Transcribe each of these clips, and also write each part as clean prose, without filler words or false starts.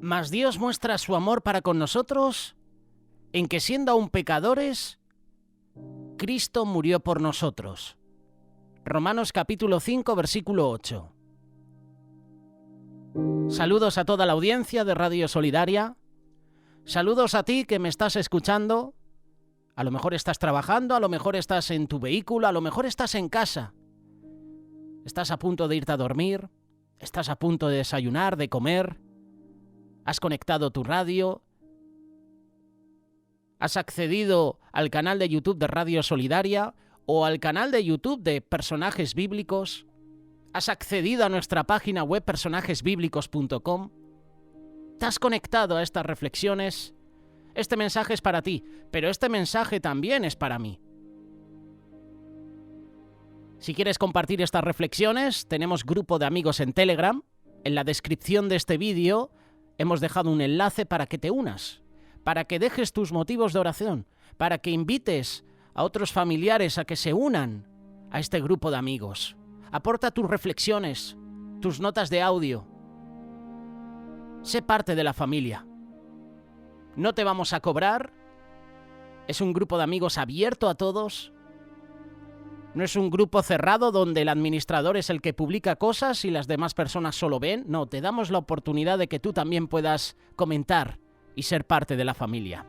Mas Dios muestra su amor para con nosotros en que, siendo aún pecadores, Cristo murió por nosotros. Romanos capítulo 5, versículo 8. Saludos a toda la audiencia de Radio Solidaria. Saludos a ti que me estás escuchando. A lo mejor estás trabajando, a lo mejor estás en tu vehículo, a lo mejor estás en casa. Estás a punto de irte a dormir, estás a punto de desayunar, de comer. Has conectado tu radio, has accedido al canal de YouTube de Radio Solidaria o al canal de YouTube de Personajes Bíblicos, has accedido a nuestra página web personajesbiblicos.com, te has conectado a estas reflexiones. Este mensaje es para ti, pero este mensaje también es para mí. Si quieres compartir estas reflexiones, tenemos grupo de amigos en Telegram. En la descripción de este vídeo hemos dejado un enlace para que te unas, para que dejes tus motivos de oración, para que invites a otros familiares a que se unan a este grupo de amigos. Aporta tus reflexiones, tus notas de audio. Sé parte de la familia. No te vamos a cobrar. Es un grupo de amigos abierto a todos. No es un grupo cerrado donde el administrador es el que publica cosas y las demás personas solo ven. No, te damos la oportunidad de que tú también puedas comentar y ser parte de la familia.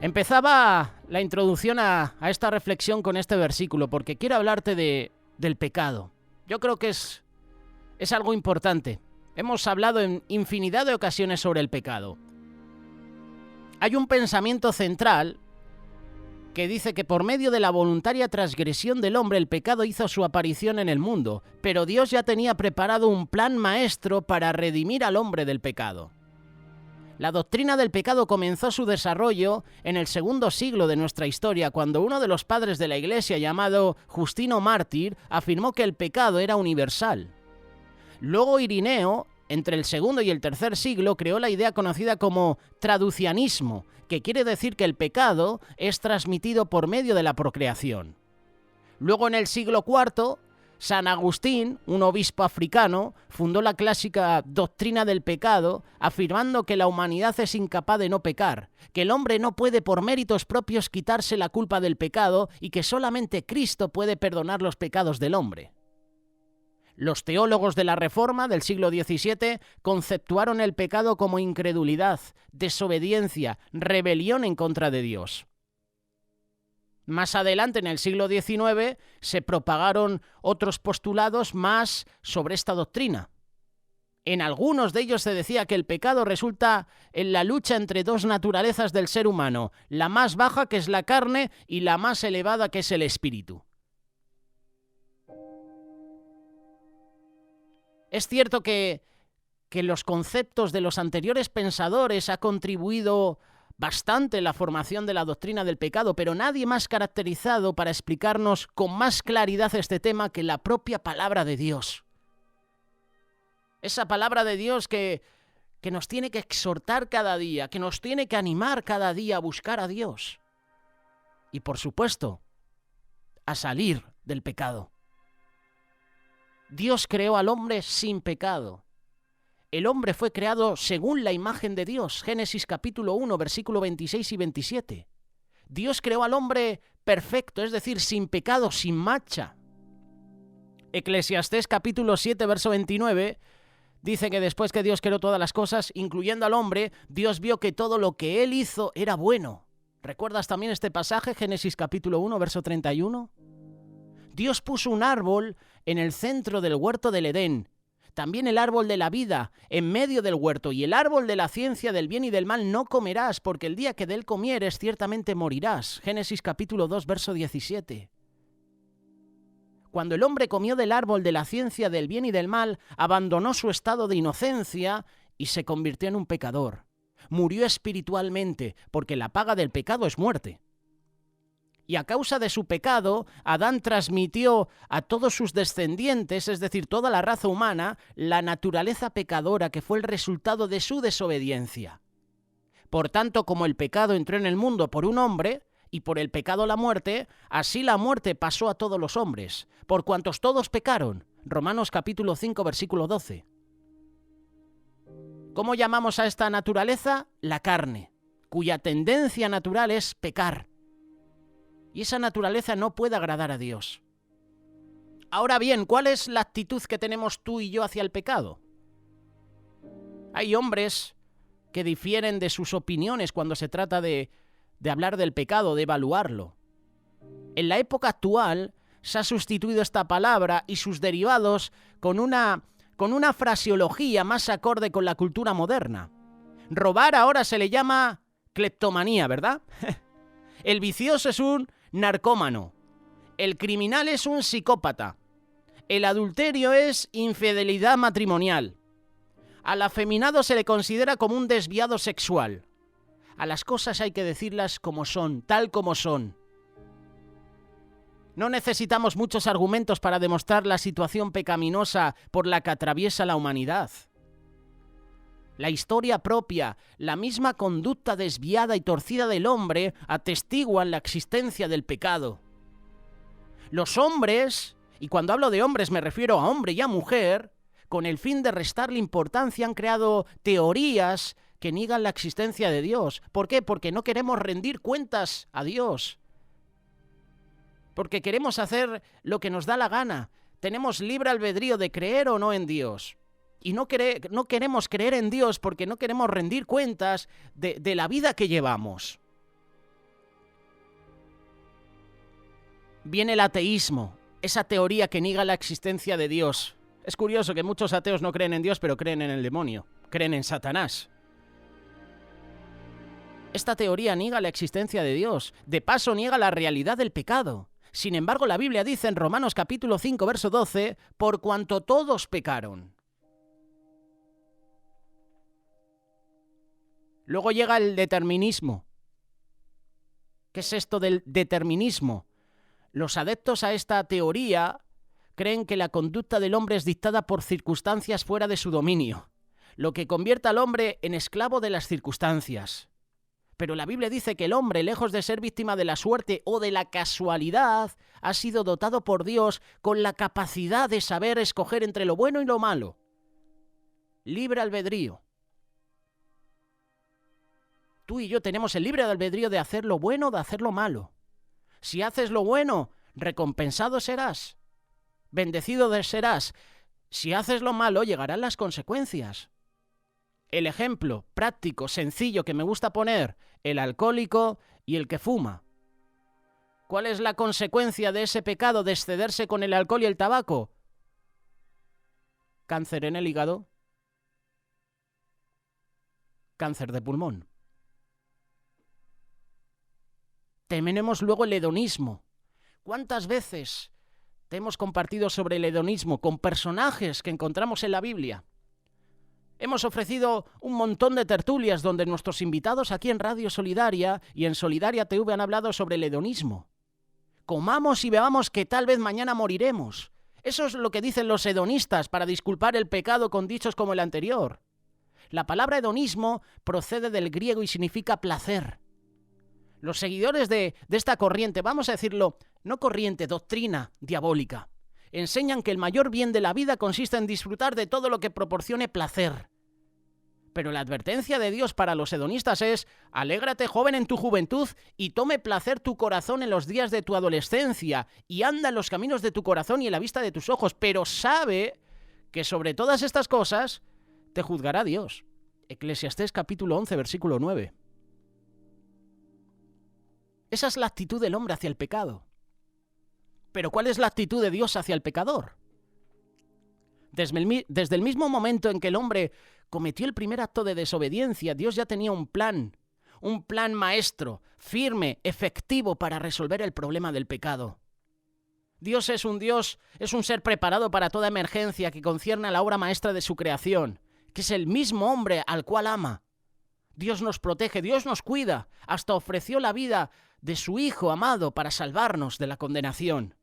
Empezaba la introducción a esta reflexión con este versículo porque quiero hablarte del pecado. Yo creo que es algo importante. Hemos hablado en infinidad de ocasiones sobre el pecado. Hay un pensamiento central que dice que por medio de la voluntaria transgresión del hombre el pecado hizo su aparición en el mundo, pero Dios ya tenía preparado un plan maestro para redimir al hombre del pecado. La doctrina del pecado comenzó su desarrollo en el segundo siglo de nuestra historia, cuando uno de los padres de la Iglesia, llamado Justino Mártir, afirmó que el pecado era universal. Luego Irineo, entre el segundo y el tercer siglo, creó la idea conocida como traducianismo, que quiere decir que el pecado es transmitido por medio de la procreación. Luego, en el siglo IV, San Agustín, un obispo africano, fundó la clásica doctrina del pecado, afirmando que la humanidad es incapaz de no pecar, que el hombre no puede por méritos propios quitarse la culpa del pecado y que solamente Cristo puede perdonar los pecados del hombre. Los teólogos de la Reforma del siglo XVII conceptuaron el pecado como incredulidad, desobediencia, rebelión en contra de Dios. Más adelante, en el siglo XIX, se propagaron otros postulados más sobre esta doctrina. En algunos de ellos se decía que el pecado resulta en la lucha entre dos naturalezas del ser humano, la más baja, que es la carne, y la más elevada, que es el espíritu. Es cierto que los conceptos de los anteriores pensadores ha contribuido bastante en la formación de la doctrina del pecado, pero nadie más caracterizado para explicarnos con más claridad este tema que la propia palabra de Dios. Esa palabra de Dios que nos tiene que exhortar cada día, que nos tiene que animar cada día a buscar a Dios. Y por supuesto, a salir del pecado. Dios creó al hombre sin pecado. El hombre fue creado según la imagen de Dios. Génesis capítulo 1, versículo 26 y 27. Dios creó al hombre perfecto, es decir, sin pecado, sin mancha. Eclesiastés capítulo 7, verso 29, dice que después que Dios creó todas las cosas, incluyendo al hombre, Dios vio que todo lo que él hizo era bueno. ¿Recuerdas también este pasaje, Génesis capítulo 1, verso 31? Dios puso un árbol en el centro del huerto del Edén, también el árbol de la vida en medio del huerto, y el árbol de la ciencia del bien y del mal no comerás, porque el día que de él comieres ciertamente morirás. Génesis capítulo 2, verso 17. Cuando el hombre comió del árbol de la ciencia del bien y del mal, abandonó su estado de inocencia y se convirtió en un pecador. Murió espiritualmente, porque la paga del pecado es muerte. Y a causa de su pecado, Adán transmitió a todos sus descendientes, es decir, toda la raza humana, la naturaleza pecadora que fue el resultado de su desobediencia. Por tanto, como el pecado entró en el mundo por un hombre, y por el pecado la muerte, así la muerte pasó a todos los hombres, por cuantos todos pecaron. Romanos capítulo 5, versículo 12. ¿Cómo llamamos a esta naturaleza? La carne, cuya tendencia natural es pecar. Y esa naturaleza no puede agradar a Dios. Ahora bien, ¿cuál es la actitud que tenemos tú y yo hacia el pecado? Hay hombres que difieren de sus opiniones cuando se trata de hablar del pecado, de evaluarlo. En la época actual se ha sustituido esta palabra y sus derivados con una fraseología más acorde con la cultura moderna. Robar ahora se le llama cleptomanía, ¿verdad? El vicioso es un narcómano. El criminal es un psicópata. El adulterio es infidelidad matrimonial. Al afeminado se le considera como un desviado sexual. A las cosas hay que decirlas como son, tal como son. No necesitamos muchos argumentos para demostrar la situación pecaminosa por la que atraviesa la humanidad. La historia propia, la misma conducta desviada y torcida del hombre atestiguan la existencia del pecado. Los hombres, y cuando hablo de hombres me refiero a hombre y a mujer, con el fin de restarle importancia han creado teorías que niegan la existencia de Dios. ¿Por qué? Porque no queremos rendir cuentas a Dios. Porque queremos hacer lo que nos da la gana. Tenemos libre albedrío de creer o no en Dios. Y no queremos creer en Dios porque no queremos rendir cuentas de la vida que llevamos. Viene el ateísmo, esa teoría que niega la existencia de Dios. Es curioso que muchos ateos no creen en Dios, pero creen en el demonio, creen en Satanás. Esta teoría niega la existencia de Dios, de paso niega la realidad del pecado. Sin embargo, la Biblia dice en Romanos capítulo 5, verso 12, por cuanto todos pecaron. Luego llega el determinismo. ¿Qué es esto del determinismo? Los adeptos a esta teoría creen que la conducta del hombre es dictada por circunstancias fuera de su dominio, lo que convierte al hombre en esclavo de las circunstancias. Pero la Biblia dice que el hombre, lejos de ser víctima de la suerte o de la casualidad, ha sido dotado por Dios con la capacidad de saber escoger entre lo bueno y lo malo. Libre albedrío. Tú y yo tenemos el libre albedrío de hacer lo bueno o de hacer lo malo. Si haces lo bueno, recompensado serás. Bendecido serás. Si haces lo malo, llegarán las consecuencias. El ejemplo práctico, sencillo que me gusta poner, el alcohólico y el que fuma. ¿Cuál es la consecuencia de ese pecado de excederse con el alcohol y el tabaco? Cáncer en el hígado. Cáncer de pulmón. Tenemos luego el hedonismo. ¿Cuántas veces te hemos compartido sobre el hedonismo con personajes que encontramos en la Biblia? Hemos ofrecido un montón de tertulias donde nuestros invitados aquí en Radio Solidaria y en Solidaria TV han hablado sobre el hedonismo. Comamos y bebamos que tal vez mañana moriremos. Eso es lo que dicen los hedonistas para disculpar el pecado con dichos como el anterior. La palabra hedonismo procede del griego y significa placer. Los seguidores de esta corriente, vamos a decirlo, no corriente, doctrina diabólica, enseñan que el mayor bien de la vida consiste en disfrutar de todo lo que proporcione placer. Pero la advertencia de Dios para los hedonistas es: alégrate, joven, en tu juventud, y tome placer tu corazón en los días de tu adolescencia, y anda en los caminos de tu corazón y en la vista de tus ojos, pero sabe que sobre todas estas cosas te juzgará Dios. Eclesiastés capítulo 11, versículo 9. Esa es la actitud del hombre hacia el pecado. Pero ¿cuál es la actitud de Dios hacia el pecador? Desde el mismo momento en que el hombre cometió el primer acto de desobediencia, Dios ya tenía un plan maestro, firme, efectivo para resolver el problema del pecado. Dios, es un ser preparado para toda emergencia que concierne a la obra maestra de su creación, que es el mismo hombre al cual ama. Dios nos protege, Dios nos cuida, hasta ofreció la vida de su Hijo amado para salvarnos de la condenación.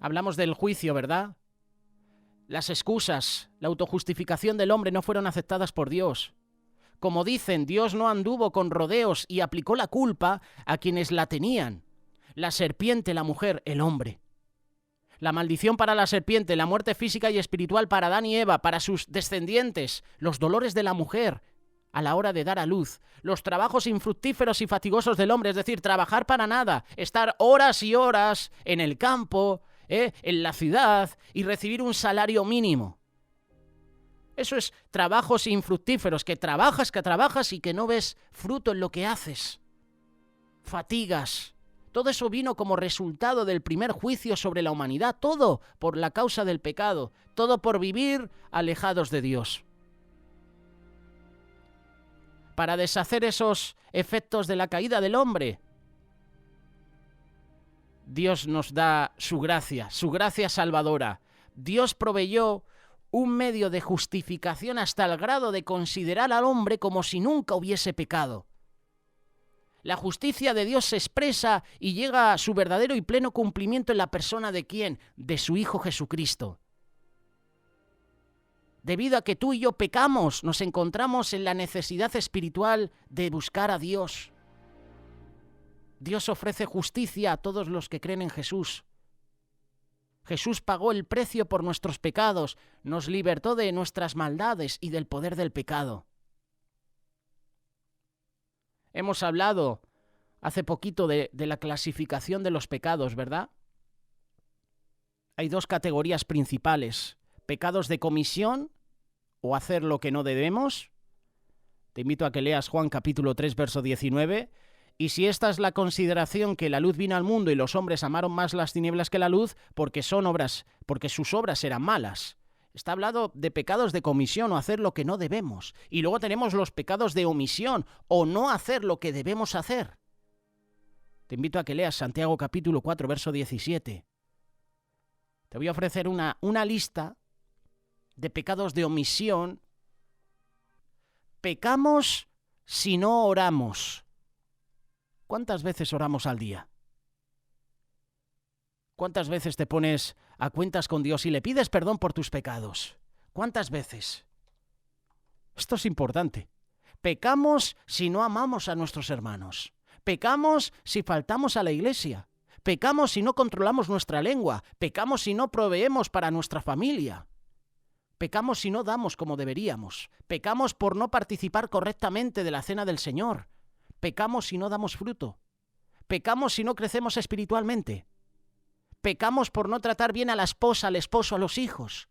Hablamos del juicio, ¿verdad? Las excusas, la autojustificación del hombre no fueron aceptadas por Dios. Como dicen, Dios no anduvo con rodeos y aplicó la culpa a quienes la tenían. La serpiente, la mujer, el hombre. La maldición para la serpiente, la muerte física y espiritual para Adán y Eva, para sus descendientes, los dolores de la mujer a la hora de dar a luz, los trabajos infructíferos y fatigosos del hombre, es decir, trabajar para nada, estar horas y horas en el campo, en la ciudad y recibir un salario mínimo. Eso es trabajos infructíferos, que trabajas y que no ves fruto en lo que haces. Fatigas. Todo eso vino como resultado del primer juicio sobre la humanidad, todo por la causa del pecado, todo por vivir alejados de Dios. Para deshacer esos efectos de la caída del hombre, Dios nos da su gracia salvadora. Dios proveyó un medio de justificación hasta el grado de considerar al hombre como si nunca hubiese pecado. La justicia de Dios se expresa y llega a su verdadero y pleno cumplimiento en la persona ¿de quién? De su Hijo Jesucristo. Debido a que tú y yo pecamos, nos encontramos en la necesidad espiritual de buscar a Dios. Dios ofrece justicia a todos los que creen en Jesús. Jesús pagó el precio por nuestros pecados, nos libertó de nuestras maldades y del poder del pecado. Hemos hablado hace poquito de la clasificación de los pecados, ¿verdad? Hay dos categorías principales: pecados de comisión o hacer lo que no debemos. Te invito a que leas Juan capítulo 3, verso 19. Y si esta es la consideración, que la luz vino al mundo y los hombres amaron más las tinieblas que la luz, porque sus obras eran malas. Está hablando de pecados de comisión o hacer lo que no debemos. Y luego tenemos los pecados de omisión o no hacer lo que debemos hacer. Te invito a que leas Santiago capítulo 4, verso 17. Te voy a ofrecer una lista de pecados de omisión. Pecamos si no oramos. ¿Cuántas veces oramos al día? ¿Cuántas veces te pones a cuentas con Dios y le pides perdón por tus pecados? ¿Cuántas veces? Esto es importante. Pecamos si no amamos a nuestros hermanos. Pecamos si faltamos a la iglesia. Pecamos si no controlamos nuestra lengua. Pecamos si no proveemos para nuestra familia. Pecamos si no damos como deberíamos. Pecamos por no participar correctamente de la cena del Señor. Pecamos si no damos fruto. Pecamos si no crecemos espiritualmente. Pecamos por no tratar bien a la esposa, al esposo, a los hijos.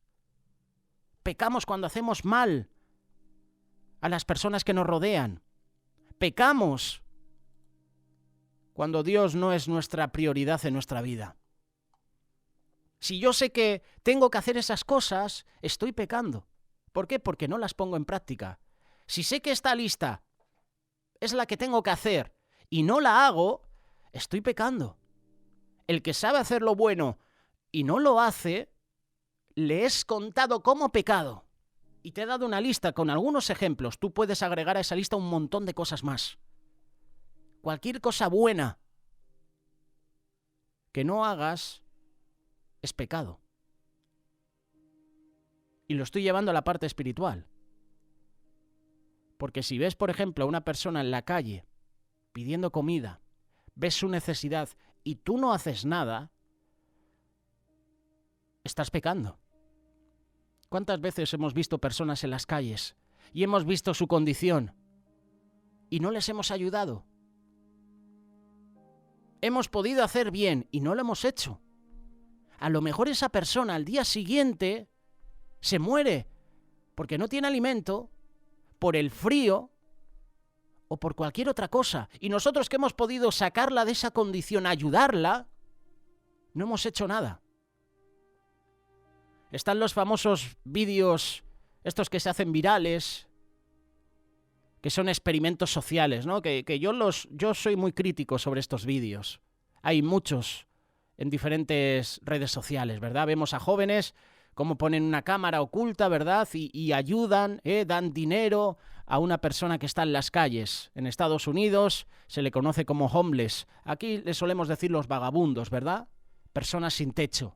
Pecamos cuando hacemos mal a las personas que nos rodean. Pecamos cuando Dios no es nuestra prioridad en nuestra vida. Si yo sé que tengo que hacer esas cosas, estoy pecando. ¿Por qué? Porque no las pongo en práctica. Si sé que esta lista es la que tengo que hacer y no la hago, estoy pecando. El que sabe hacer lo bueno y no lo hace, le es contado como pecado. Y te he dado una lista con algunos ejemplos. Tú puedes agregar a esa lista un montón de cosas más. Cualquier cosa buena que no hagas es pecado. Y lo estoy llevando a la parte espiritual. Porque si ves, por ejemplo, a una persona en la calle pidiendo comida, ves su necesidad y tú no haces nada, estás pecando. ¿Cuántas veces hemos visto personas en las calles y hemos visto su condición y no les hemos ayudado? Hemos podido hacer bien y no lo hemos hecho. A lo mejor esa persona al día siguiente se muere porque no tiene alimento, por el frío o por cualquier otra cosa. Y nosotros que hemos podido sacarla de esa condición, ayudarla, no hemos hecho nada. Están los famosos vídeos, estos que se hacen virales, que son experimentos sociales, ¿no? Que yo soy muy crítico sobre estos vídeos. Hay muchos en diferentes redes sociales, ¿verdad? Vemos a jóvenes cómo ponen una cámara oculta, ¿verdad? Y ayudan, dan dinero a una persona que está en las calles. En Estados Unidos se le conoce como homeless. Aquí le solemos decir los vagabundos, ¿verdad? Personas sin techo.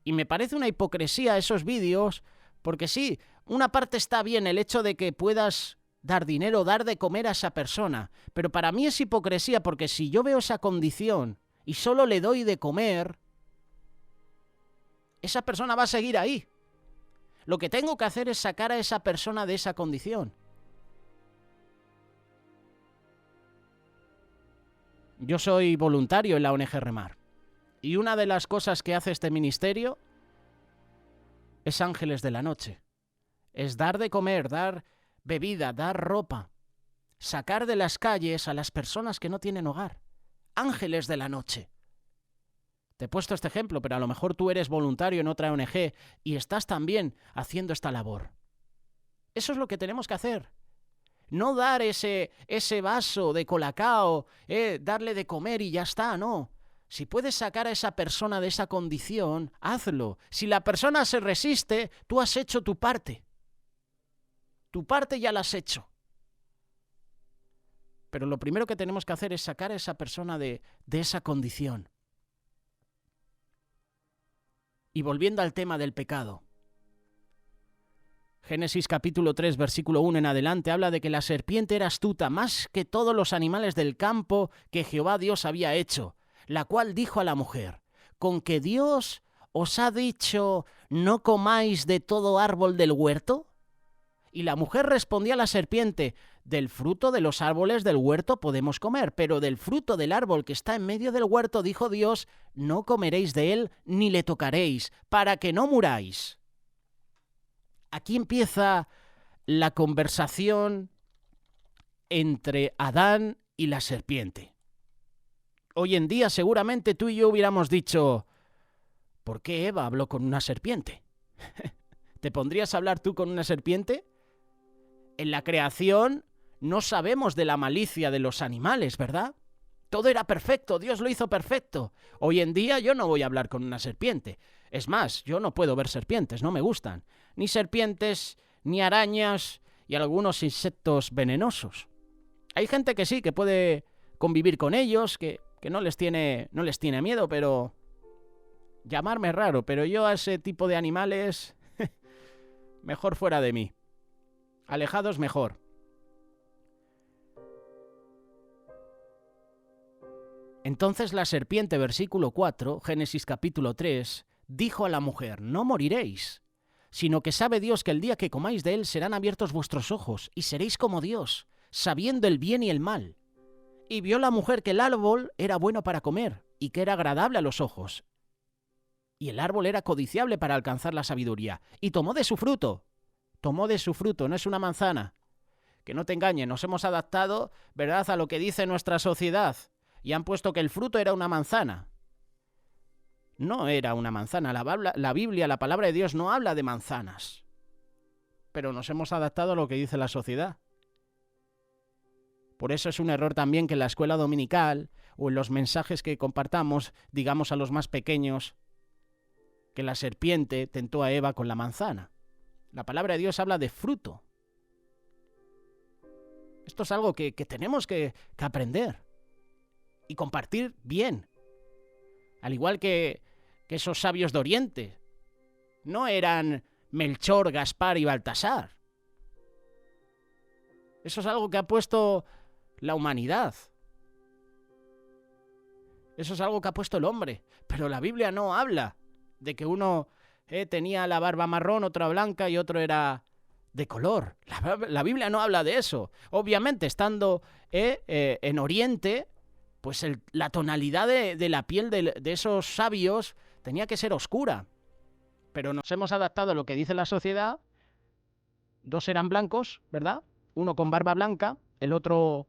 Y me parece una hipocresía esos vídeos, porque sí, una parte está bien el hecho de que puedas dar dinero, dar de comer a esa persona, pero para mí es hipocresía porque si yo veo esa condición y solo le doy de comer, esa persona va a seguir ahí. Lo que tengo que hacer es sacar a esa persona de esa condición. Yo soy voluntario en la ONG Remar. Y una de las cosas que hace este ministerio es Ángeles de la Noche. Es dar de comer, dar bebida, dar ropa, sacar de las calles a las personas que no tienen hogar. Ángeles de la Noche. Te he puesto este ejemplo, pero a lo mejor tú eres voluntario en otra ONG y estás también haciendo esta labor. Eso es lo que tenemos que hacer. No dar ese vaso de colacao, darle de comer y ya está, no. Si puedes sacar a esa persona de esa condición, hazlo. Si la persona se resiste, tú has hecho tu parte. Tu parte ya la has hecho. Pero lo primero que tenemos que hacer es sacar a esa persona de esa condición. Y volviendo al tema del pecado. Génesis capítulo 3, versículo 1 en adelante, habla de que la serpiente era astuta más que todos los animales del campo que Jehová Dios había hecho, la cual dijo a la mujer, ¿con que Dios os ha dicho no comáis de todo árbol del huerto? Y la mujer respondía a la serpiente, del fruto de los árboles del huerto podemos comer, pero del fruto del árbol que está en medio del huerto, dijo Dios, no comeréis de él ni le tocaréis, para que no muráis. Aquí empieza la conversación entre Adán y la serpiente. Hoy en día seguramente tú y yo hubiéramos dicho, ¿por qué Eva habló con una serpiente? ¿Te pondrías a hablar tú con una serpiente? En la creación no sabemos de la malicia de los animales, ¿verdad? Todo era perfecto, Dios lo hizo perfecto. Hoy en día yo no voy a hablar con una serpiente. Es más, yo no puedo ver serpientes, no me gustan. Ni serpientes, ni arañas y algunos insectos venenosos. Hay gente que sí, que puede convivir con ellos, que no les tiene miedo, pero llamarme raro, pero yo a ese tipo de animales mejor fuera de mí. Alejados mejor. Entonces la serpiente, versículo 4, Génesis capítulo 3, dijo a la mujer, no moriréis, sino que sabe Dios que el día que comáis de él serán abiertos vuestros ojos y seréis como Dios, sabiendo el bien y el mal. Y vio la mujer que el árbol era bueno para comer y que era agradable a los ojos. Y el árbol era codiciable para alcanzar la sabiduría. Y tomó de su fruto. Tomó de su fruto, no es una manzana. Que no te engañen, nos hemos adaptado, ¿verdad?, a lo que dice nuestra sociedad. Y han puesto que el fruto era una manzana. No era una manzana. La Biblia, la palabra de Dios, no habla de manzanas. Pero nos hemos adaptado a lo que dice la sociedad. Por eso es un error también que en la escuela dominical o en los mensajes que compartamos digamos a los más pequeños que la serpiente tentó a Eva con la manzana. La palabra de Dios habla de fruto. Esto es algo que tenemos que aprender y compartir bien. Al igual que esos sabios de Oriente. No eran Melchor, Gaspar y Baltasar. Eso es algo que ha puesto la humanidad. Eso es algo que ha puesto el hombre. Pero la Biblia no habla de que uno tenía la barba marrón, otra blanca y otro era de color. La Biblia no habla de eso. Obviamente, estando en Oriente, pues la tonalidad de la piel de esos sabios tenía que ser oscura. Pero nos hemos adaptado a lo que dice la sociedad. Dos eran blancos, ¿verdad? Uno con barba blanca, el otro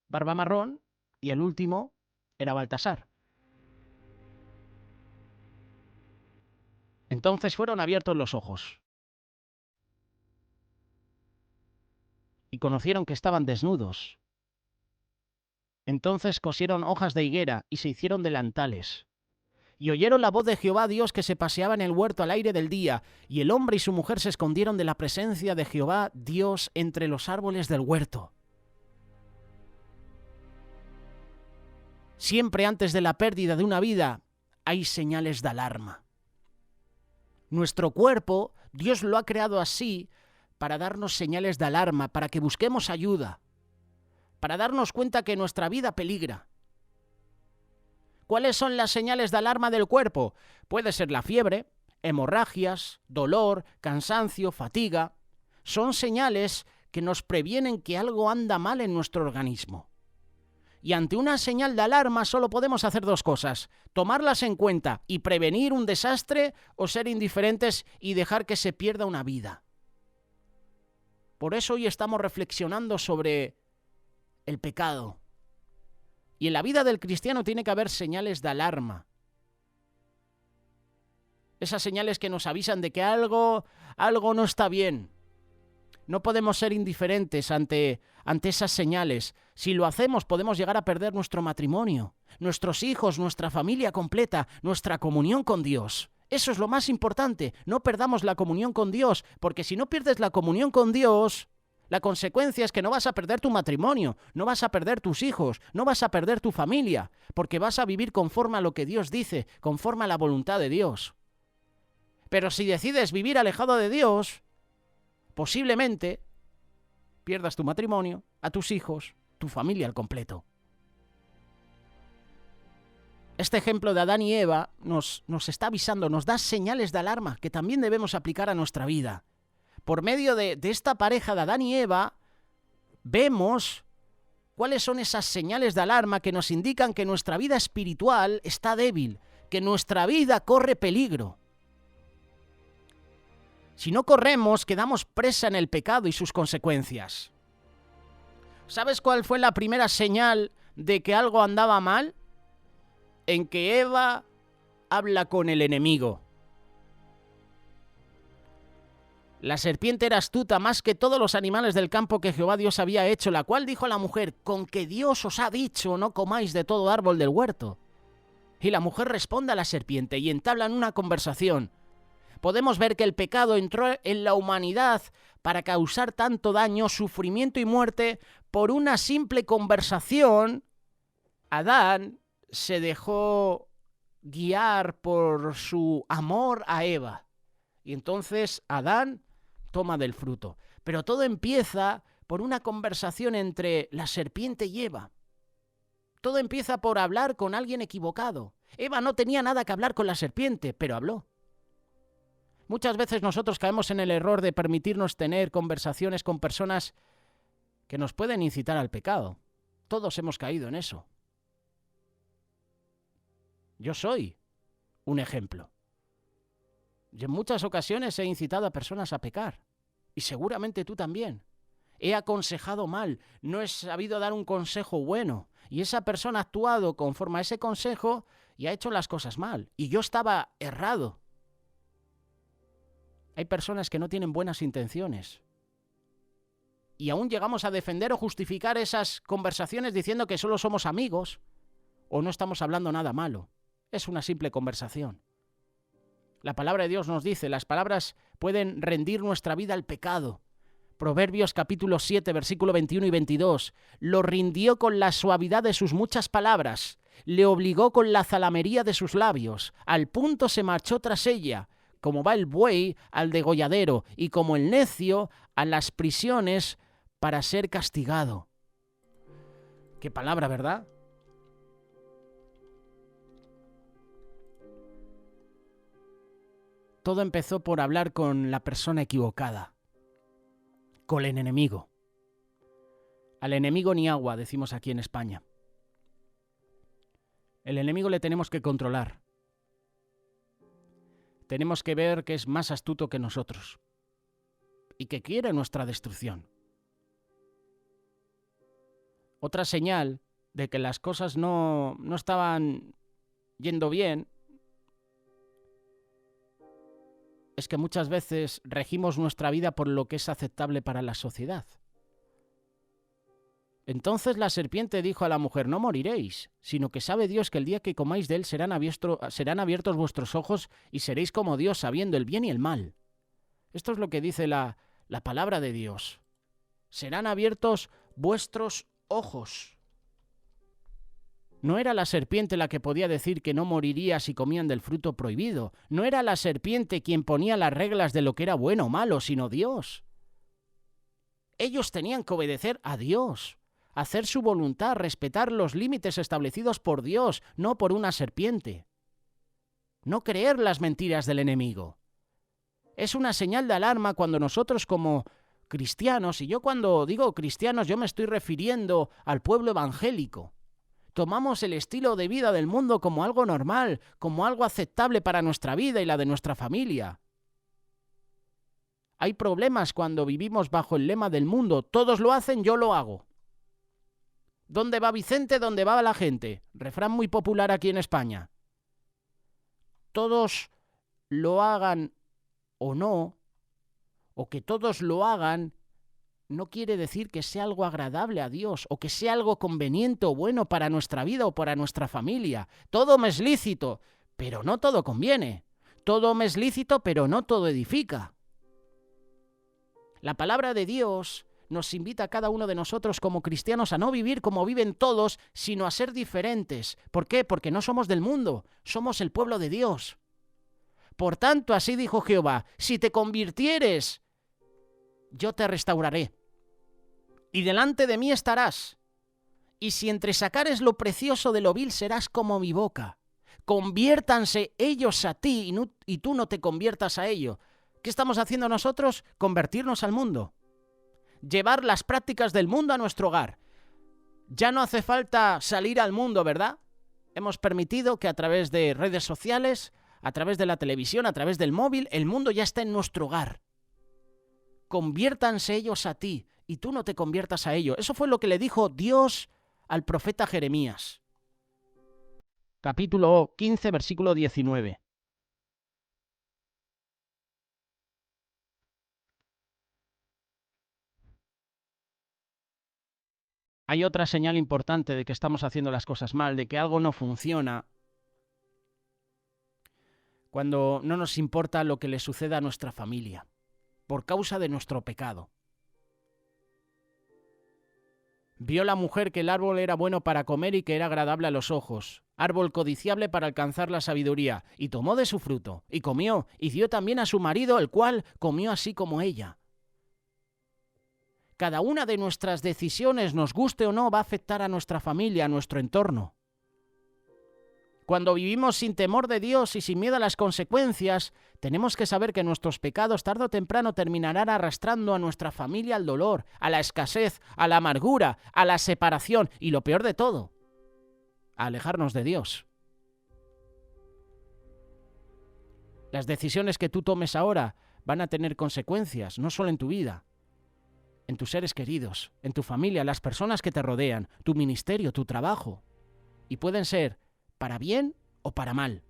barba marrón y el último era Baltasar. Entonces fueron abiertos los ojos y conocieron que estaban desnudos. Entonces cosieron hojas de higuera y se hicieron delantales. Y oyeron la voz de Jehová Dios que se paseaba en el huerto al aire del día, y el hombre y su mujer se escondieron de la presencia de Jehová Dios entre los árboles del huerto. Siempre antes de la pérdida de una vida hay señales de alarma. Nuestro cuerpo, Dios lo ha creado así para darnos señales de alarma, para que busquemos ayuda, para darnos cuenta que nuestra vida peligra. ¿Cuáles son las señales de alarma del cuerpo? Puede ser la fiebre, hemorragias, dolor, cansancio, fatiga. Son señales que nos previenen que algo anda mal en nuestro organismo. Y ante una señal de alarma solo podemos hacer dos cosas: tomarlas en cuenta y prevenir un desastre, o ser indiferentes y dejar que se pierda una vida. Por eso hoy estamos reflexionando sobre el pecado. Y en la vida del cristiano tiene que haber señales de alarma. Esas señales que nos avisan de que algo no está bien. No podemos ser indiferentes ante esas señales. Si lo hacemos, podemos llegar a perder nuestro matrimonio, nuestros hijos, nuestra familia completa, nuestra comunión con Dios. Eso es lo más importante. No perdamos la comunión con Dios, porque si no pierdes la comunión con Dios, la consecuencia es que no vas a perder tu matrimonio, no vas a perder tus hijos, no vas a perder tu familia, porque vas a vivir conforme a lo que Dios dice, conforme a la voluntad de Dios. Pero si decides vivir alejado de Dios, posiblemente pierdas tu matrimonio, a tus hijos, tu familia al completo. Este ejemplo de Adán y Eva nos está avisando, nos da señales de alarma que también debemos aplicar a nuestra vida. Por medio de esta pareja de Adán y Eva, vemos cuáles son esas señales de alarma que nos indican que nuestra vida espiritual está débil, que nuestra vida corre peligro. Si no corremos, quedamos presa en el pecado y sus consecuencias. ¿Sabes cuál fue la primera señal de que algo andaba mal? En que Eva habla con el enemigo. La serpiente era astuta más que todos los animales del campo que Jehová Dios había hecho, la cual dijo a la mujer: con que Dios os ha dicho, no comáis de todo árbol del huerto. Y la mujer responde a la serpiente y entablan una conversación. Podemos ver que el pecado entró en la humanidad para causar tanto daño, sufrimiento y muerte por una simple conversación. Adán se dejó guiar por su amor a Eva. Y entonces Adán toma del fruto. Pero todo empieza por una conversación entre la serpiente y Eva. Todo empieza por hablar con alguien equivocado. Eva no tenía nada que hablar con la serpiente, pero habló. Muchas veces nosotros caemos en el error de permitirnos tener conversaciones con personas que nos pueden incitar al pecado. Todos hemos caído en eso. Yo soy un ejemplo. Y en muchas ocasiones he incitado a personas a pecar. Y seguramente tú también. He aconsejado mal, no he sabido dar un consejo bueno. Y esa persona ha actuado conforme a ese consejo y ha hecho las cosas mal. Y yo estaba errado. Hay personas que no tienen buenas intenciones. Y aún llegamos a defender o justificar esas conversaciones diciendo que solo somos amigos o no estamos hablando nada malo. Es una simple conversación. La palabra de Dios nos dice, las palabras pueden rendir nuestra vida al pecado. Proverbios capítulo 7, versículo 21 y 22. Lo rindió con la suavidad de sus muchas palabras, le obligó con la zalamería de sus labios, al punto se marchó tras ella, como va el buey al degolladero y como el necio a las prisiones para ser castigado. Qué palabra, ¿verdad? Todo empezó por hablar con la persona equivocada, con el enemigo. Al enemigo ni agua, decimos aquí en España. El enemigo le tenemos que controlar. Tenemos que ver que es más astuto que nosotros y que quiere nuestra destrucción. Otra señal de que las cosas no estaban yendo bien es que muchas veces regimos nuestra vida por lo que es aceptable para la sociedad. Entonces la serpiente dijo a la mujer: no moriréis, sino que sabe Dios que el día que comáis de él serán abiertos vuestros ojos y seréis como Dios, sabiendo el bien y el mal. Esto es lo que dice la palabra de Dios. Serán abiertos vuestros ojos. No era la serpiente la que podía decir que no moriría si comían del fruto prohibido. No era la serpiente quien ponía las reglas de lo que era bueno o malo, sino Dios. Ellos tenían que obedecer a Dios, hacer su voluntad, respetar los límites establecidos por Dios, no por una serpiente. No creer las mentiras del enemigo. Es una señal de alarma cuando nosotros como cristianos, y yo cuando digo cristianos yo me estoy refiriendo al pueblo evangélico, tomamos el estilo de vida del mundo como algo normal, como algo aceptable para nuestra vida y la de nuestra familia. Hay problemas cuando vivimos bajo el lema del mundo: todos lo hacen, yo lo hago. ¿Dónde va Vicente? ¿Dónde va la gente? Refrán muy popular aquí en España. Todos lo hagan o no, o que todos lo hagan, no quiere decir que sea algo agradable a Dios, o que sea algo conveniente o bueno para nuestra vida o para nuestra familia. Todo me es lícito, pero no todo conviene. Todo me es lícito, pero no todo edifica. La palabra de Dios nos invita a cada uno de nosotros como cristianos a no vivir como viven todos, sino a ser diferentes. ¿Por qué? Porque no somos del mundo, somos el pueblo de Dios. Por tanto, así dijo Jehová: si te convirtieres, yo te restauraré, y delante de mí estarás, y si entresacares lo precioso de lo vil, serás como mi boca. Conviértanse ellos a ti, y tú no te conviertas a ellos. ¿Qué estamos haciendo nosotros? Convertirnos al mundo. Llevar las prácticas del mundo a nuestro hogar. Ya no hace falta salir al mundo, ¿verdad? Hemos permitido que a través de redes sociales, a través de la televisión, a través del móvil, el mundo ya está en nuestro hogar. Conviértanse ellos a ti y tú no te conviertas a ellos. Eso fue lo que le dijo Dios al profeta Jeremías. Capítulo 15, versículo 19. Hay otra señal importante de que estamos haciendo las cosas mal, de que algo no funciona, cuando no nos importa lo que le suceda a nuestra familia, por causa de nuestro pecado. Vio la mujer que el árbol era bueno para comer y que era agradable a los ojos, árbol codiciable para alcanzar la sabiduría, y tomó de su fruto, y comió, y dio también a su marido, el cual comió así como ella. Cada una de nuestras decisiones, nos guste o no, va a afectar a nuestra familia, a nuestro entorno. Cuando vivimos sin temor de Dios y sin miedo a las consecuencias, tenemos que saber que nuestros pecados tarde o temprano terminarán arrastrando a nuestra familia al dolor, a la escasez, a la amargura, a la separación y, lo peor de todo, a alejarnos de Dios. Las decisiones que tú tomes ahora van a tener consecuencias, no solo en tu vida, en tus seres queridos, en tu familia, las personas que te rodean, tu ministerio, tu trabajo. Y pueden ser para bien o para mal.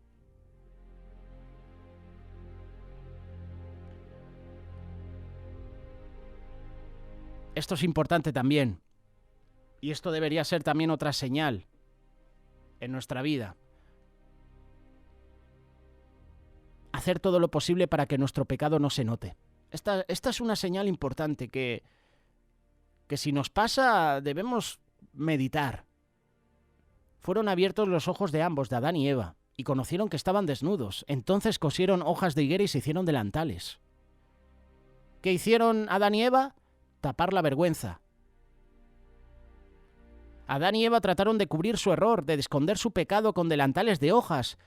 Esto es importante también. Y esto debería ser también otra señal en nuestra vida. Hacer todo lo posible para que nuestro pecado no se note. Esta es una señal importante que si nos pasa debemos meditar. Fueron abiertos los ojos de ambos, de Adán y Eva, y conocieron que estaban desnudos. Entonces cosieron hojas de higuera y se hicieron delantales. ¿Qué hicieron Adán y Eva? Tapar la vergüenza. Adán y Eva trataron de cubrir su error, de esconder su pecado con delantales de hojas,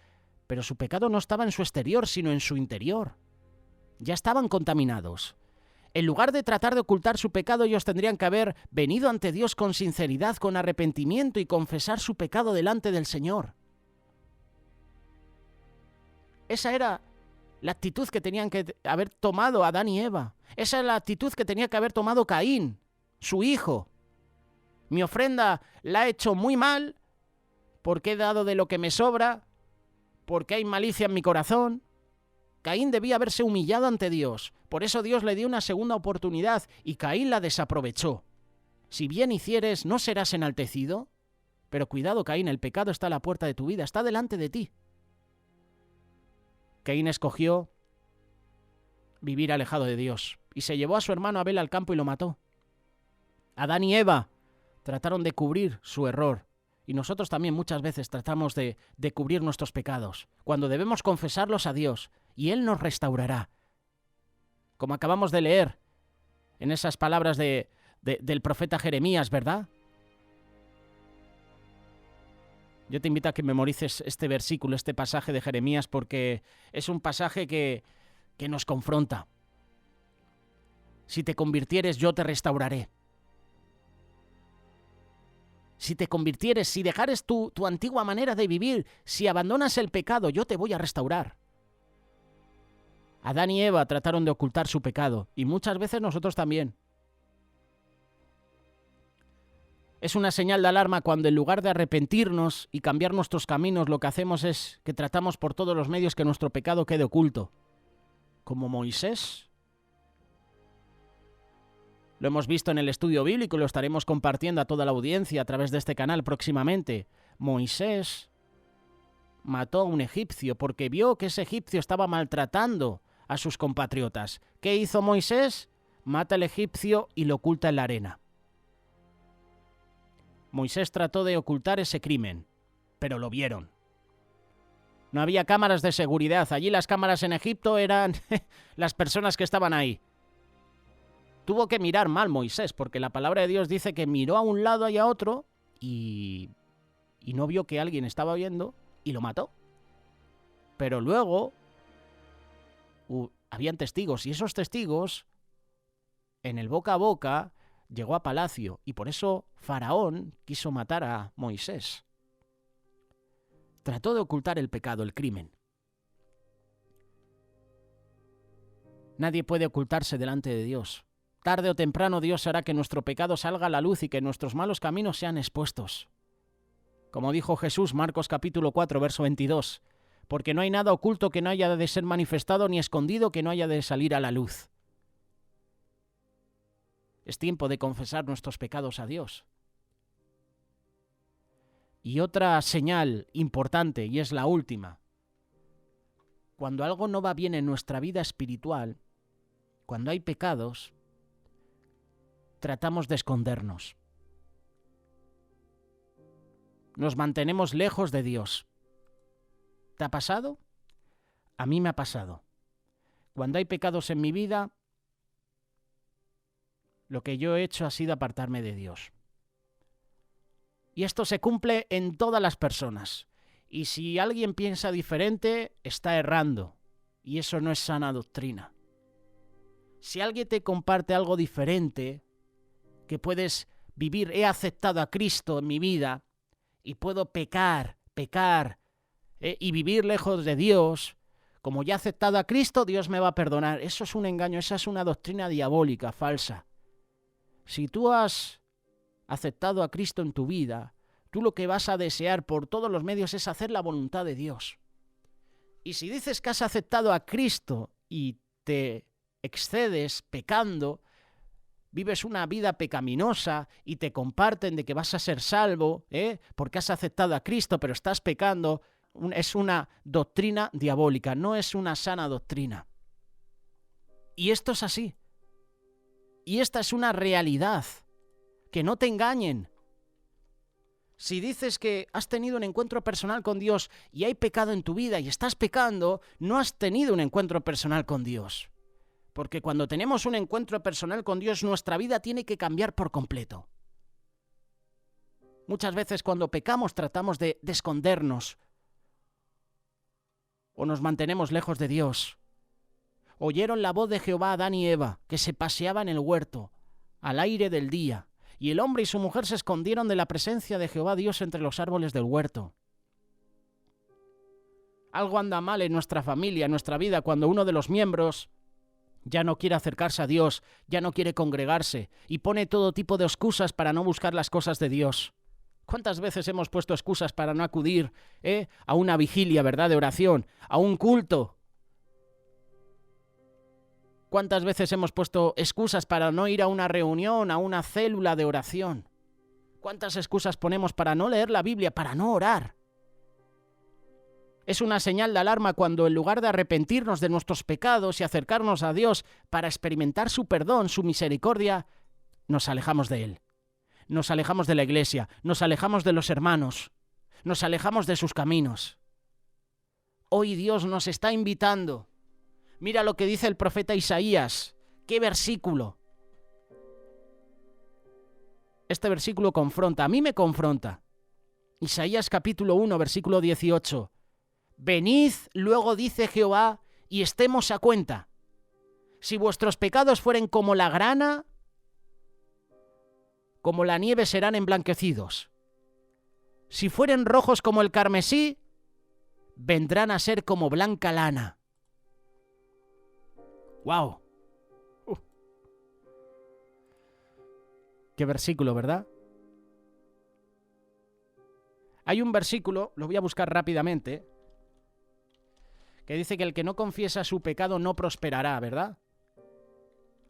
pero su pecado no estaba en su exterior, sino en su interior. Ya estaban contaminados. En lugar de tratar de ocultar su pecado, ellos tendrían que haber venido ante Dios con sinceridad, con arrepentimiento y confesar su pecado delante del Señor. Esa era la actitud que tenían que haber tomado Adán y Eva. Esa es la actitud que tenía que haber tomado Caín, su hijo. Mi ofrenda la he hecho muy mal, porque he dado de lo que me sobra, porque hay malicia en mi corazón. Caín debía haberse humillado ante Dios. Por eso Dios le dio una segunda oportunidad y Caín la desaprovechó. Si bien hicieres, ¿no serás enaltecido? Pero cuidado, Caín, el pecado está a la puerta de tu vida, está delante de ti. Caín escogió vivir alejado de Dios y se llevó a su hermano Abel al campo y lo mató. Adán y Eva trataron de cubrir su error y nosotros también muchas veces tratamos de cubrir nuestros pecados, cuando debemos confesarlos a Dios y Él nos restaurará. Como acabamos de leer en esas palabras del profeta Jeremías, ¿verdad? Yo te invito a que memorices este versículo, este pasaje de Jeremías, porque es un pasaje que nos confronta. Si te convirtieres, yo te restauraré. Si te convirtieres, si dejares tu antigua manera de vivir, si abandonas el pecado, yo te voy a restaurar. Adán y Eva trataron de ocultar su pecado, y muchas veces nosotros también. Es una señal de alarma cuando en lugar de arrepentirnos y cambiar nuestros caminos, lo que hacemos es que tratamos por todos los medios que nuestro pecado quede oculto. Como Moisés. Lo hemos visto en el estudio bíblico y lo estaremos compartiendo a toda la audiencia a través de este canal próximamente. Moisés mató a un egipcio porque vio que ese egipcio estaba maltratando a sus compatriotas. ¿Qué hizo Moisés? Mata al egipcio y lo oculta en la arena. Moisés trató de ocultar ese crimen, pero lo vieron. No había cámaras de seguridad. Allí las cámaras en Egipto eran las personas que estaban ahí. Tuvo que mirar mal Moisés, porque la palabra de Dios dice que miró a un lado y a otro y no vio que alguien estaba viendo y lo mató. Pero luego habían testigos y esos testigos en el boca a boca llegó a palacio y por eso Faraón quiso matar a Moisés. Trató de ocultar el pecado, el crimen. Nadie puede ocultarse delante de Dios. Tarde o temprano Dios hará que nuestro pecado salga a la luz y que nuestros malos caminos sean expuestos. Como dijo Jesús, Marcos capítulo 4, verso 22, porque no hay nada oculto que no haya de ser manifestado ni escondido que no haya de salir a la luz. Es tiempo de confesar nuestros pecados a Dios. Y otra señal importante, y es la última, cuando algo no va bien en nuestra vida espiritual, cuando hay pecados, tratamos de escondernos. Nos mantenemos lejos de Dios. ¿Te ha pasado? A mí me ha pasado. Cuando hay pecados en mi vida, lo que yo he hecho ha sido apartarme de Dios. Y esto se cumple en todas las personas. Y si alguien piensa diferente, está errando. Y eso no es sana doctrina. Si alguien te comparte algo diferente, que puedes vivir, he aceptado a Cristo en mi vida y puedo pecar y vivir lejos de Dios, como ya he aceptado a Cristo, Dios me va a perdonar. Eso es un engaño, esa es una doctrina diabólica, falsa. Si tú has aceptado a Cristo en tu vida, tú lo que vas a desear por todos los medios es hacer la voluntad de Dios. Y si dices que has aceptado a Cristo y te excedes pecando, vives una vida pecaminosa y te comparten de que vas a ser salvo, porque has aceptado a Cristo, pero estás pecando, es una doctrina diabólica, no es una sana doctrina. Y esto es así. Y esta es una realidad. Que no te engañen. Si dices que has tenido un encuentro personal con Dios y hay pecado en tu vida y estás pecando, no has tenido un encuentro personal con Dios. Porque cuando tenemos un encuentro personal con Dios, nuestra vida tiene que cambiar por completo. Muchas veces cuando pecamos tratamos de escondernos o nos mantenemos lejos de Dios. Oyeron la voz de Jehová a Adán y Eva, que se paseaban en el huerto, al aire del día, y el hombre y su mujer se escondieron de la presencia de Jehová Dios entre los árboles del huerto. Algo anda mal en nuestra familia, en nuestra vida, cuando uno de los miembros ya no quiere acercarse a Dios, ya no quiere congregarse, y pone todo tipo de excusas para no buscar las cosas de Dios. ¿Cuántas veces hemos puesto excusas para no acudir a una vigilia, ¿verdad?, de oración, a un culto? ¿Cuántas veces hemos puesto excusas para no ir a una reunión, a una célula de oración? ¿Cuántas excusas ponemos para no leer la Biblia, para no orar? Es una señal de alarma cuando en lugar de arrepentirnos de nuestros pecados y acercarnos a Dios para experimentar su perdón, su misericordia, nos alejamos de Él. Nos alejamos de la iglesia, nos alejamos de los hermanos, nos alejamos de sus caminos. Hoy Dios nos está invitando. Mira lo que dice el profeta Isaías. ¡Qué versículo! Este versículo confronta, a mí me confronta. Isaías capítulo 1, versículo 18. Venid, luego dice Jehová, y estemos a cuenta. Si vuestros pecados fueren como la grana, como la nieve serán emblanquecidos. Si fueren rojos como el carmesí, vendrán a ser como blanca lana. ¡Wow! Qué versículo, ¿verdad? Hay un versículo, lo voy a buscar rápidamente, que dice que el que no confiesa su pecado no prosperará, ¿verdad?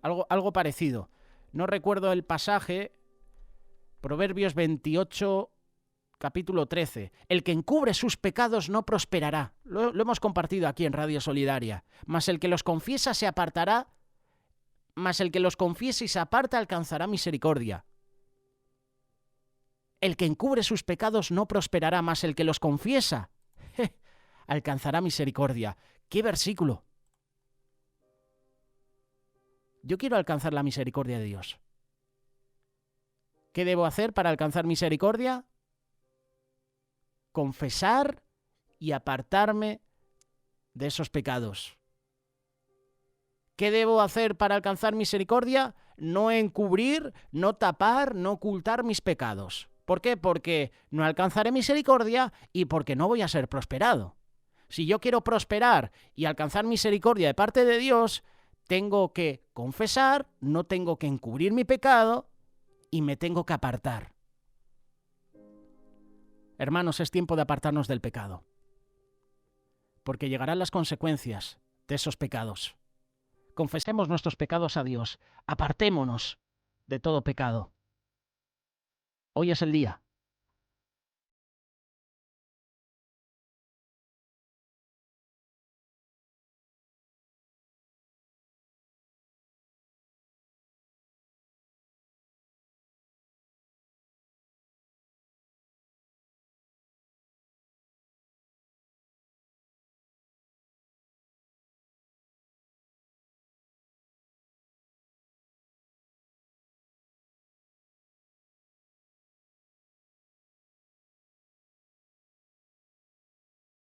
Algo parecido. No recuerdo el pasaje, Proverbios 28, capítulo 13. El que encubre sus pecados no prosperará. Lo hemos compartido aquí en Radio Solidaria. Mas el que los confiesa se apartará, mas el que los confiese y se aparta alcanzará misericordia. El que encubre sus pecados no prosperará, mas el que los confiesa alcanzará misericordia. ¡Qué versículo! Yo quiero alcanzar la misericordia de Dios. ¿Qué debo hacer para alcanzar misericordia? Confesar y apartarme de esos pecados. ¿Qué debo hacer para alcanzar misericordia? No encubrir, no tapar, no ocultar mis pecados. ¿Por qué? Porque no alcanzaré misericordia y porque no voy a ser prosperado. Si yo quiero prosperar y alcanzar misericordia de parte de Dios, tengo que confesar, no tengo que encubrir mi pecado y me tengo que apartar. Hermanos, es tiempo de apartarnos del pecado, porque llegarán las consecuencias de esos pecados. Confesemos nuestros pecados a Dios, apartémonos de todo pecado. Hoy es el día.